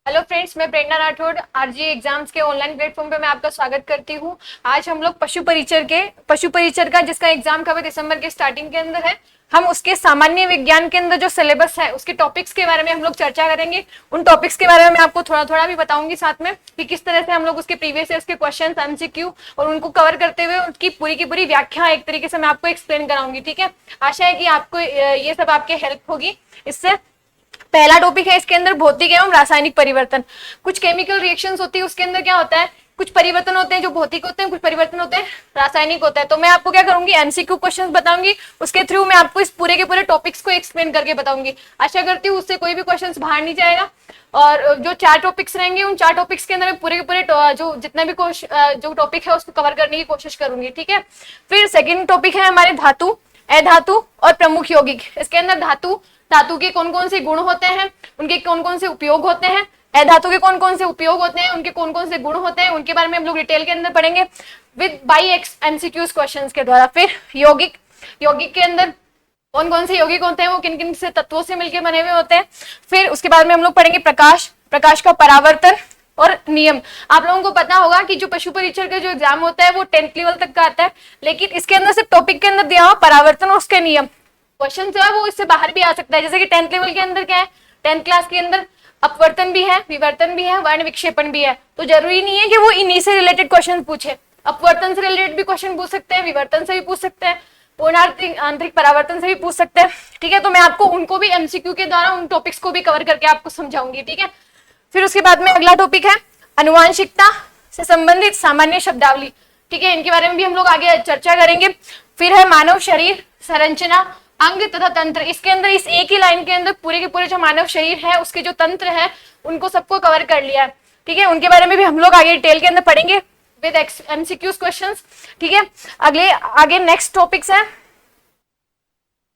Hello friends, मैं प्रेरणा Rathore RG exams के online platform पे मैं आपका स्वागत करती हूँ। आज हम लोग पशु परिचर का जिसका एग्जाम कब दिसंबर के स्टार्टिंग के अंदर है, हम उसके सामान्य विज्ञान के अंदर जो सिलेबस है उसके टॉपिक्स के बारे में हम लोग चर्चा करेंगे। उन टॉपिक्स के बारे में मैं आपको थोड़ा थोड़ा भी बताऊंगी साथ में कि किस तरह से हम लोग उसके प्रीवियस ईयर के क्वेश्चन एमसीक्यू और उनको कवर करते हुए उनकी पूरी की पूरी व्याख्या एक तरीके से मैं आपको एक्सप्लेन कराऊंगी। ठीक है, आशा है कि आपको ये सब आपके हेल्प होगी इससे। पहला टॉपिक है इसके अंदर भौतिक एवं रासायनिक परिवर्तन। कुछ केमिकल रिएक्शंस होती है, उसके अंदर क्या होता है, कुछ परिवर्तन होते हैं जो भौतिक होते हैं, कुछ परिवर्तन होते हैं रासायनिक होता है। तो मैं आपको क्या करूंगी, एमसीक्यू क्वेश्चंस बताऊंगी, उसके थ्रू मैं आपको इस पूरे के पूरे टॉपिक्स को एक्सप्लेन करके बताऊंगी। आशा करती हूँ उससे कोई भी क्वेश्चंस बाहर नहीं जाएगा। और जो 4 टॉपिक्स रहेंगे उन 4 टॉपिक्स के अंदर मैं पूरे के पूरे जो जितने भी जो टॉपिक है उसको कवर करने की कोशिश करूंगी। ठीक है, फिर सेकेंड टॉपिक है हमारे धातु, अधातु और प्रमुख यौगिक। इसके अंदर धातु के कौन कौन से गुण होते हैं, उनके कौन कौन से उपयोग होते हैं, अधातु के कौन कौन से उपयोग होते हैं, उनके कौन कौन से गुण होते हैं, उनके बारे में हम लोग डिटेल के अंदर पढ़ेंगे विद बाई एमसीक्यूज क्वेश्चंस के द्वारा। फिर यौगिक के अंदर कौन कौन से यौगिक होते हैं, वो किन किन से तत्वों से मिलकर बने हुए होते हैं। फिर उसके बाद में हम लोग पढ़ेंगे प्रकाश का परावर्तन और नियम। आप लोगों को पता होगा कि जो पशु परीक्षण का जो एग्जाम होता है वो 10th लेवल तक का आता है, लेकिन इसके अंदर सिर्फ टॉपिक के अंदर दिया हुआ परावर्तन और उसके नियम। क्वेश्चन जो है वो इससे बाहर भी आ सकता है, जैसे कि 10th लेवल के अंदर क्या है, 10th क्लास के अंदर अपवर्तन भी है, विवर्तन भी है, वर्ण विक्षेपण भी है। तो जरूरी नहीं है कि वो इन्हीं से रिलेटेड क्वेश्चन पूछे, अपवर्तन से रिलेटेड भी क्वेश्चन पूछ सकते हैं, विवर्तन से भी पूछ सकते हैं, पूर्णांतरिक आंतरिक परावर्तन से भी पूछ सकते हैं। ठीक है, तो मैं आपको उनको भी एमसीक्यू के द्वारा उन टॉपिक्स को भी कवर करके आपको समझाऊंगी। ठीक है, फिर उसके बाद में अगला टॉपिक है आनुवांशिकता से संबंधित सामान्य शब्दावली। ठीक है, इनके बारे में भी हम लोग आगे चर्चा करेंगे। फिर है मानव शरीर संरचना, अंग तथा तंत्र। इसके अंदर इस एक ही लाइन के अंदर पूरे के पूरे जो मानव शरीर है उसके जो तंत्र है उनको सबको कवर कर लिया है। ठीक है, उनके बारे में भी हम लोग आगे डिटेल के अंदर पढ़ेंगे विद एमसीक्यूज क्वेश्चंस। ठीक है, आगे नेक्स्ट टॉपिक्स है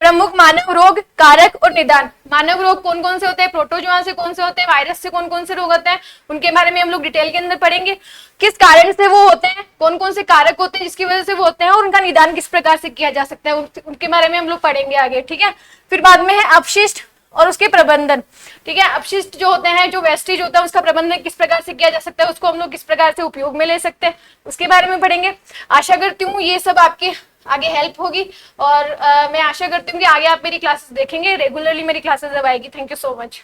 प्रमुख मानव रोग कारक और निदान। मानव रोग कौन कौन से होते हैं, प्रोटोजोआ से कौन से होते हैं, वायरस से कौन कौन से रोग होते हैं, उनके बारे में हम लोग डिटेल के अंदर पढ़ेंगे। किस कारण से वो होते हैं, कौन कौन से कारक होते हैं जिसकी वजह से वो होते हैं, और उनका निदान किस प्रकार से किया जा सकता है, उनके बारे में हम लोग पढ़ेंगे आगे। ठीक है, फिर बाद में है अपशिष्ट और उसके प्रबंधन। ठीक है, अपशिष्ट जो होते हैं, जो वेस्टेज होता है, उसका प्रबंधन किस प्रकार से किया जा सकता है, उसको हम लोग किस प्रकार से उपयोग में ले सकते हैं, उसके बारे में पढ़ेंगे। आशा करती हूँ ये सब आपके आगे हेल्प होगी और मैं आशा करती हूँ कि आगे आप मेरी क्लासेस देखेंगे रेगुलरली, मेरी क्लासेस जब आएगी। Thank you so much.